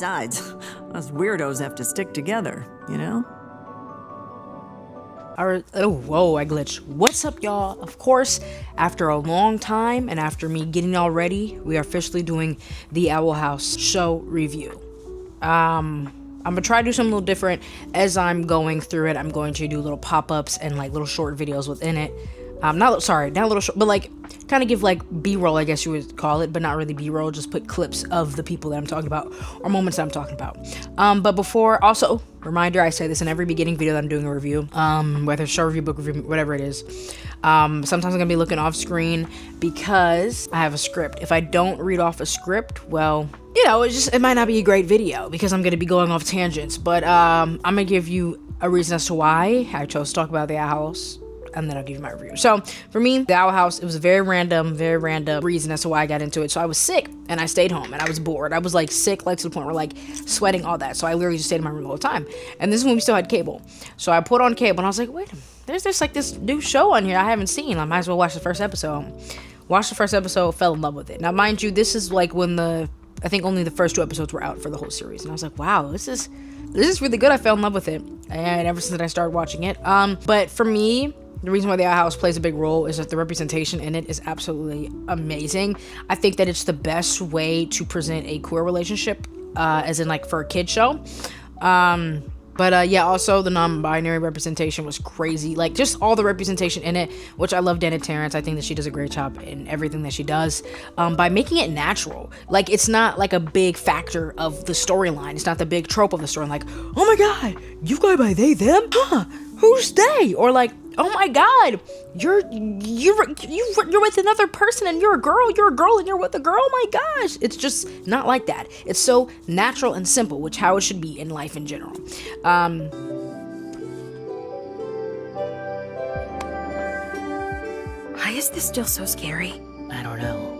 Besides, us weirdos have to stick together, you know? Oh, whoa, I glitched. What's up, y'all? Of course, after a long time and after me getting all ready, we are officially doing the Owl House show review. I'm gonna try to do something a little different as I'm going through it. I'm going to do little pop-ups and like little short videos within it. Not little short, but like kind of give like B-roll, I guess you would call it, but not really B-roll. Just put clips of the people that I'm talking about or moments that I'm talking about. But before, also reminder, I say this in every beginning video that I'm doing a review, whether it's show review, book review, whatever it is. Sometimes I'm gonna be looking off screen because I have a script. If I don't read off a script, well, you know, it might not be a great video because I'm gonna be going off tangents. But I'm gonna give you a reason as to why I chose to talk about the Owl House, and then I'll give you my review. So for me, the Owl House, it was a very random reason as to why I got into it. So I was sick and I stayed home and I was bored. I was like sick, like to the point where like sweating, all that. So I literally just stayed in my room all the time. And this is when we still had cable. So I put on cable and I was like, wait a minute, there's this new show on here I haven't seen. I might as well watch the first episode. Watched the first episode, fell in love with it. Now, mind you, this is like when I think only the first 2 episodes were out for the whole series. And I was like, wow, this is really good. I fell in love with it. And ever since I started watching it. But for me, the reason why the Owl House plays a big role is that the representation in it is absolutely amazing. I think that it's the best way to present a queer relationship, as in like for a kid show. But yeah, also the non-binary representation was crazy. Like just all the representation in it, which I love Dana Terrence. I think that she does a great job in everything that she does, by making it natural. Like it's not like a big factor of the storyline. It's not the big trope of the story. Like, oh my God, you go by they, them? Huh? Who's they? Or like, oh my God, you're with another person and you're a girl and you're with a girl. Oh my gosh. It's just not like that. It's so natural and simple, which how it should be in life in general. Why is this still so scary? I don't know.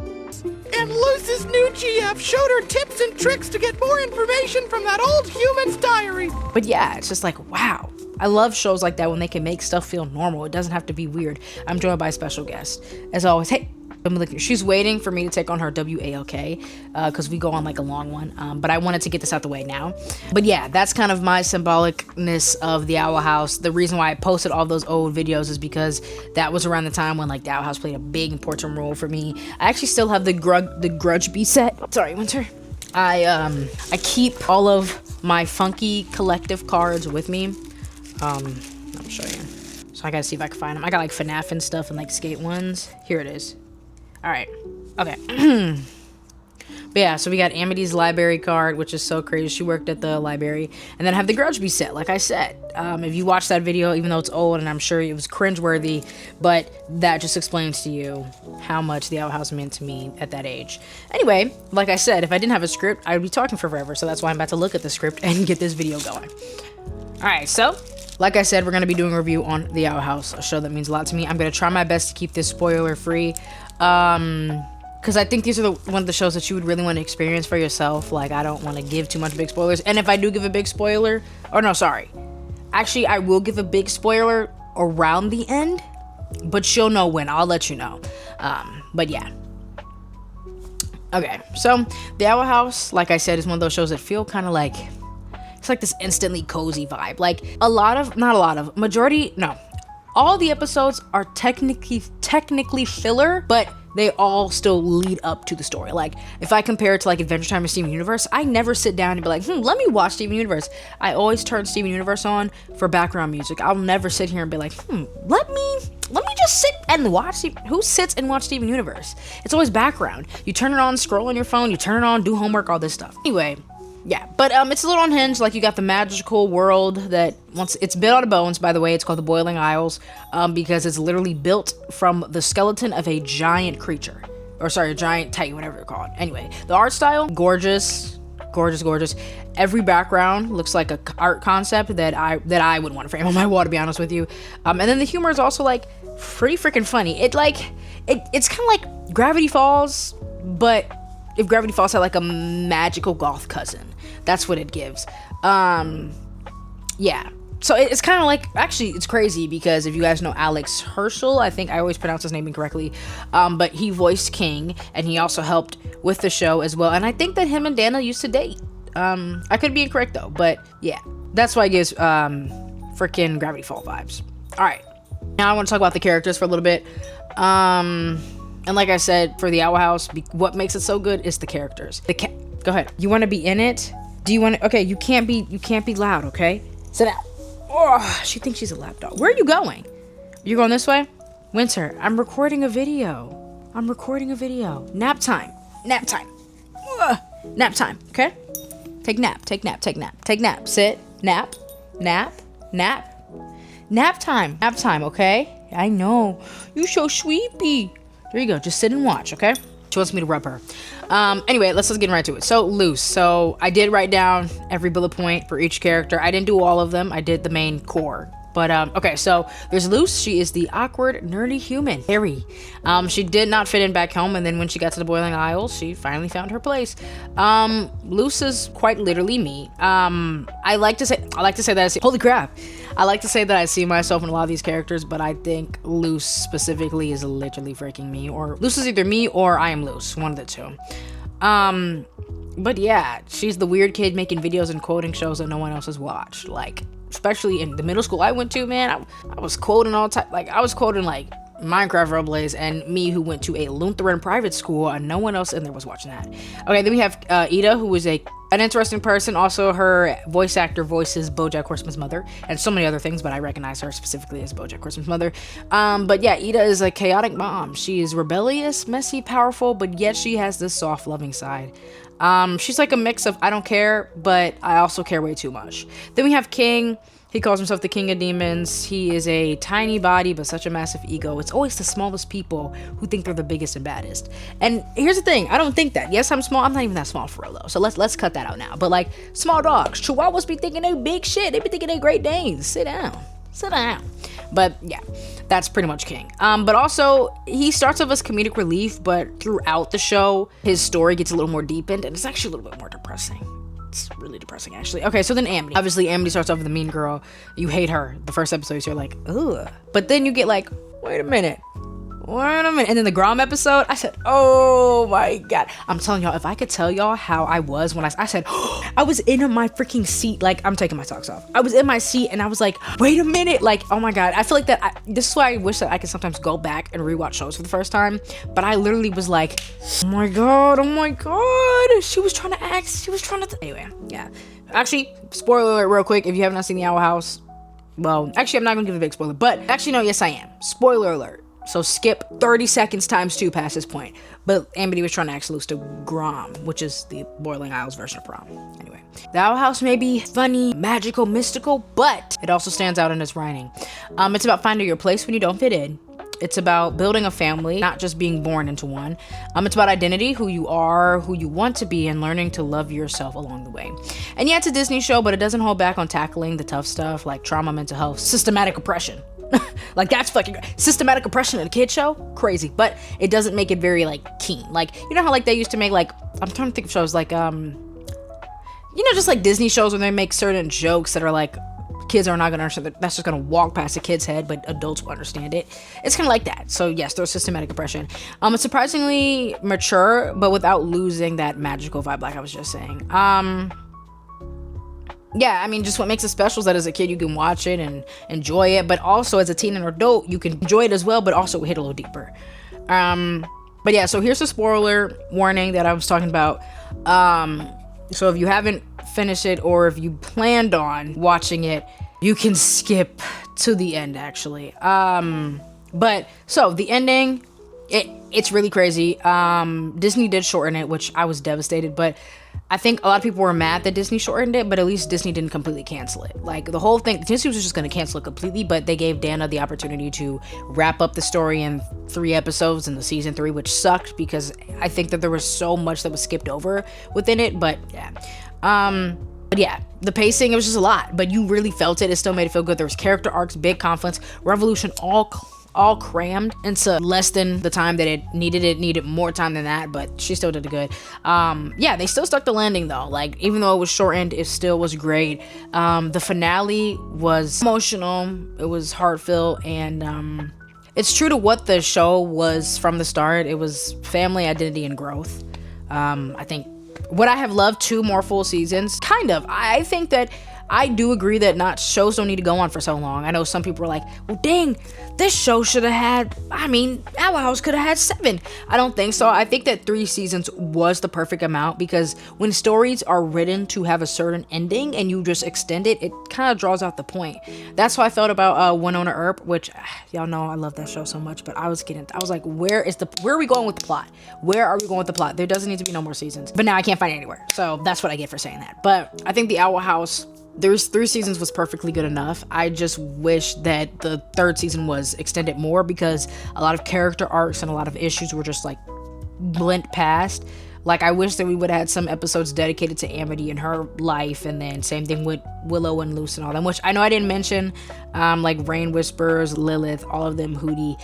And Luce's new GF showed her tips and tricks to get more information from that old human's diary. But yeah, it's just like, wow. I love shows like that when they can make stuff feel normal. It doesn't have to be weird. I'm joined by a special guest. As always, hey, she's waiting for me to take on her WALK, because we go on like a long one. But I wanted to get this out the way now. But yeah, that's kind of my symbolicness of the Owl House. The reason why I posted all those old videos is because that was around the time when like the Owl House played a big important role for me. I actually still have the Grudge B set. Sorry, Winter. I keep all of my funky collective cards with me. I'll show you. So I gotta see if I can find them. I got like FNAF and stuff and like skate ones. Here it is. All right. Okay. But yeah, so we got Amity's library card, which is so crazy. She worked at the library. And then I have the Grudge B set, like I said. If you watch that video, even though it's old and I'm sure it was cringeworthy, but that just explains to you how much the Owl House meant to me at that age. Anyway, like I said, if I didn't have a script, I would be talking for forever. So that's why I'm about to look at the script and get this video going. All right, so like I said, we're going to be doing a review on the Owl House, a show that means a lot to me. I'm going to try my best to keep this spoiler free, because I think these are one of the shows that you would really want to experience for yourself. Like, I don't want to give too much big spoilers. And if I do give a big spoiler, or no, sorry. Actually, I will give a big spoiler around the end, but you'll know when. I'll let you know. But yeah. Okay, so the Owl House, like I said, is one of those shows that feel kind of like, it's like this instantly cozy vibe. Like all the episodes are technically filler, but they all still lead up to the story. Like if I compare it to like Adventure Time or Steven Universe, I never sit down and be like, let me watch Steven Universe. I always turn Steven Universe on for background music. I'll never sit here and be like, let me just sit and watch. Who sits and watch Steven Universe? It's always background. You turn it on, scroll on your phone, you turn it on, do homework, all this stuff. Anyway, yeah, but it's a little unhinged. Like you got the magical world that it's built out of bones. By the way, it's called the Boiling Isles, because it's literally built from the skeleton of a giant creature, or sorry, a giant titan, whatever they're called. Anyway, the art style, gorgeous. Every background looks like a art concept that I would want to frame on my wall, to be honest with you. And then the humor is also like pretty freaking funny. It's kind of like Gravity Falls, but if Gravity Falls had like a magical goth cousin. That's what it gives. Yeah. So it's kind of like, actually, it's crazy because if you guys know Alex Herschel, I think I always pronounce his name incorrectly, but he voiced King, and he also helped with the show as well. And I think that him and Dana used to date. I could be incorrect though, but yeah, that's why it gives freaking Gravity Fall vibes. All right, now I want to talk about the characters for a little bit. And like I said, for the Owl House, what makes it so good is the characters. Go ahead. You want to be in it? Do you want to? Okay, you can't be loud. Okay, sit down. Oh, she thinks she's a lapdog. Where are you going? You going this way? Winter, I'm recording a video. Nap time. Nap time. Nap time. Okay. Take nap. Sit. Nap. Nap time. Okay. I know. You so sleepy. There you go. Just sit and watch, okay? She wants me to rub her. Anyway, let's just get right to it. So, Luce. So, I did write down every bullet point for each character. I didn't do all of them. I did the main core. But, okay, so there's Luce. She is the awkward, nerdy human. Harry. She did not fit in back home, and then when she got to the Boiling Isles, she finally found her place. Luce is quite literally me. I like to say that I see, holy crap. I like to say that I see myself in a lot of these characters, but I think Luce specifically is literally freaking me. Or Luce is either me or I am Luce, one of the two. But yeah, she's the weird kid making videos and quoting shows that no one else has watched. Like, especially in the middle school I went to, man, I was quoting all time. Like, I was quoting like Minecraft roleplays, and me who went to a Lutheran private school, and no one else in there was watching that. Okay, then we have Ida, who is an interesting person. Also, her voice actor voices BoJack Horseman's mother, and so many other things, but I recognize her specifically as BoJack Horseman's mother. But yeah, Ida is a chaotic mom. She is rebellious, messy, powerful, but yet she has this soft, loving side. She's like a mix of I don't care, but I also care way too much. Then we have King. He calls himself the King of Demons. He is a tiny body, but such a massive ego. It's always the smallest people who think they're the biggest and baddest. And here's the thing, I don't think that. Yes, I'm small. I'm not even that small for real though. So let's cut that out now. But like small dogs, Chihuahuas be thinking they big shit. They be thinking they Great Danes. Sit down. But yeah, that's pretty much King. But also he starts off as comedic relief, but throughout the show, his story gets a little more deepened, and it's actually a little bit more depressing. It's really depressing, actually. Okay, so then Amity. Obviously, Amity starts off with the mean girl. You hate her. The first episode, you're like, ugh. But then you get like, wait a minute. And then the Grom episode, I said, oh my God. I'm telling y'all, if I could tell y'all how I was when I said, I was in my freaking seat. Like, I'm taking my socks off. I was in my seat and I was like, wait a minute. Like, oh my God. I feel like this is why I wish that I could sometimes go back and rewatch shows for the first time. But I literally was like, oh my God. She was trying to anyway, yeah. Actually, spoiler alert real quick. If you have not seen The Owl House, well, actually, I'm not gonna give a big spoiler, but actually, no, yes, I am. Spoiler alert. So skip 30 seconds times 2 past this point. But Amity was trying to ask Luce to Grom, which is the Boiling Isles version of prom. Anyway, the Owl House may be funny, magical, mystical, but it also stands out in its writing. It's about finding your place when you don't fit in. It's about building a family, not just being born into one. It's about identity, who you are, who you want to be, and learning to love yourself along the way. And yeah, it's a Disney show, but it doesn't hold back on tackling the tough stuff like trauma, mental health, systematic oppression. Like, that's fucking systematic oppression in a kid show, crazy. But it doesn't make it very like keen. Like, you know how like they used to make like, I'm trying to think of shows like just like Disney shows where they make certain jokes that are like kids are not gonna understand, that's just gonna walk past a kid's head, but adults will understand it. It's kind of like that. So yes, there's systematic oppression. It's surprisingly mature, but without losing that magical vibe like I was just saying. Yeah, I mean, just what makes it special is that as a kid you can watch it and enjoy it, but also as a teen and adult you can enjoy it as well, but also hit a little deeper. But yeah, so here's the spoiler warning that I was talking about. So if you haven't finished it, or if you planned on watching it, you can skip to the end actually. But so the ending, it's really crazy. Disney did shorten it, which I was devastated, but I think a lot of people were mad that Disney shortened it, but at least Disney didn't completely cancel it. Like, the whole thing, Disney was just going to cancel it completely, but they gave Dana the opportunity to wrap up the story in 3 episodes in the season 3, which sucked because I think that there was so much that was skipped over within it, but yeah. But yeah, the pacing, it was just a lot, but you really felt it. It still made it feel good. There was character arcs, big conflicts, revolution, all crammed into less than the time that it needed more time than that, but she still did it good. Yeah, they still stuck the landing though. Like, even though it was shortened, it still was great. The finale was emotional, it was heartfelt, and it's true to what the show was from the start. It was family, identity, and growth. I think Would I have loved 2 more full seasons? Kind of. I think that I do agree that not shows don't need to go on for so long. I know some people are like, well, dang, this show should have had, Owl House could have had 7. I don't think so. I think that 3 seasons was the perfect amount, because when stories are written to have a certain ending and you just extend it, it kind of draws out the point. That's how I felt about Winona Earp, which y'all know I love that show so much, but I was like, where are we going with the plot? Where are we going with the plot? There doesn't need to be no more seasons. But now I can't find it anywhere. So that's what I get for saying that. But I think the Owl House, there's 3 seasons was perfectly good enough. I just wish that the 3rd season was extended more, because a lot of character arcs and a lot of issues were just like blent past. Like, I wish that we would have had some episodes dedicated to Amity and her life, and then same thing with Willow and Luce and all them, which I know I didn't mention, like Rain Whispers, Lilith, all of them, Hootie,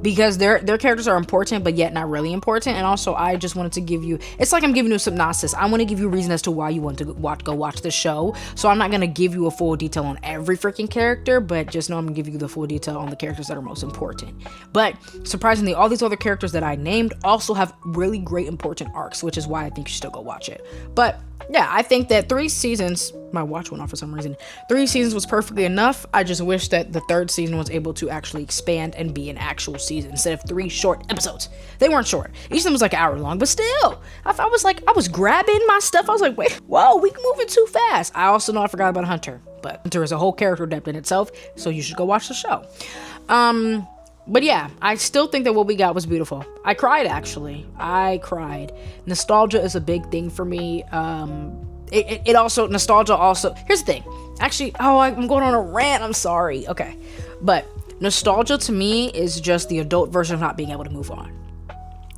because their characters are important but yet not really important. And also, I just wanted to give you, it's like I'm giving you a synopsis. I want to give you a reason as to why you want to go watch the show. So I'm not going to give you a full detail on every freaking character, but just know I'm going to give you the full detail on the characters that are most important. But surprisingly, all these other characters that I named also have really great important arcs, which is why I think you should still go watch it. But yeah, I think that 3 seasons, my watch went off for some reason, 3 seasons was perfectly enough. I just wish that the 3rd season was able to actually expand and be an actual season instead of 3 short episodes. They weren't short. Each of them was like an hour long, but still, I was grabbing my stuff. I was like, wait, whoa, we moving too fast. I also know I forgot about Hunter, but Hunter is a whole character depth in itself, so you should go watch the show. But yeah, I still think that what we got was beautiful. I cried, actually. I cried. Nostalgia is a big thing for me. It also, nostalgia also, here's the thing. Actually, I'm going on a rant, I'm sorry. Okay. But nostalgia to me is just the adult version of not being able to move on.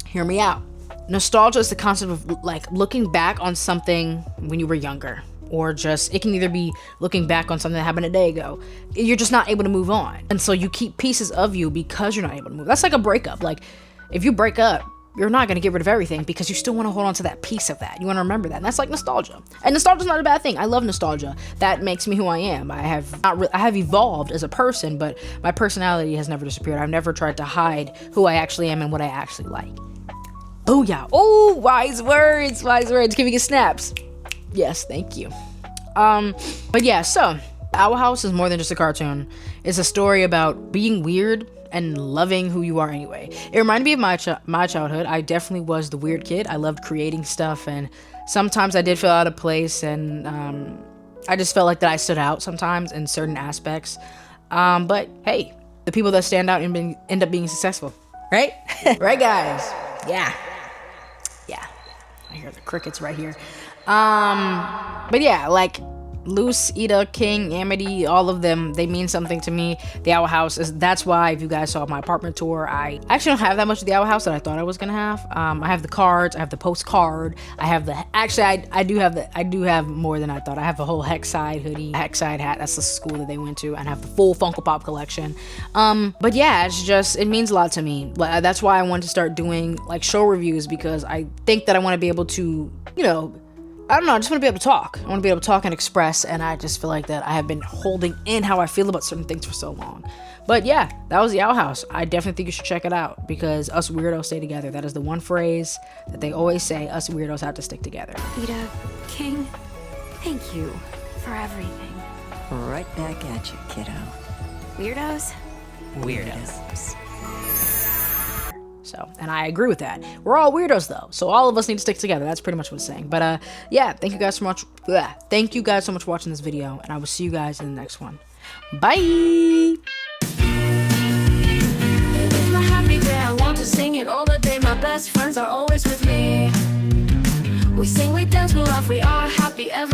Hear me out. Nostalgia is the concept of like looking back on something when you were younger. Or just, it can either be looking back on something that happened a day ago. You're just not able to move on. And so you keep pieces of you because you're not able to move. That's like a breakup. Like, if you break up, you're not going to get rid of everything because you still want to hold on to that piece of that. You want to remember that. And that's like nostalgia. And nostalgia's not a bad thing. I love nostalgia. That makes me who I am. I have evolved as a person, but my personality has never disappeared. I've never tried to hide who I actually am and what I actually like. Booyah. Oh, wise words, wise words. Can we get snaps? Yes, thank you. But yeah, so Owl House is more than just a cartoon. It's a story about being weird and loving who you are anyway. It reminded me of my childhood. I definitely was the weird kid. I loved creating stuff, and sometimes I did feel out of place, and I just felt like that I stood out sometimes in certain aspects. But hey, the people that stand out and end up being successful, right? Right, guys? Yeah. I hear the crickets right here. But yeah, like Luce, Ida, King, Amity, all of them, they mean something to me. The Owl House that's why, if you guys saw my apartment tour, I actually don't have that much of the Owl House that I thought I was gonna have. I have the cards, I have the postcard, I have I do have more than I thought. I have a whole Hexside hoodie, Hexside hat, that's the school that they went to, and I have the full Funko Pop collection. But yeah, it means a lot to me. That's why I want to start doing like show reviews, because I think that I want to be able to, I don't know, I just want to be able to talk. I want to be able to talk and express, and I just feel like that I have been holding in how I feel about certain things for so long. But yeah, that was the Owl House. I definitely think you should check it out, because us weirdos stay together. That is the one phrase that they always say, us weirdos have to stick together. Ida, King, thank you for everything. Right back at you, kiddo. Weirdos? Weirdos. So, and I agree with that. We're all weirdos though, so all of us need to stick together. That's pretty much what it's saying. But yeah, thank you guys so much. Thank you guys so much for watching this video, and I will see you guys in the next one. Bye. It's my happy day, I want to sing it all the day. My best friends are always with me. We sing, we dance, we laugh, we are happy ever.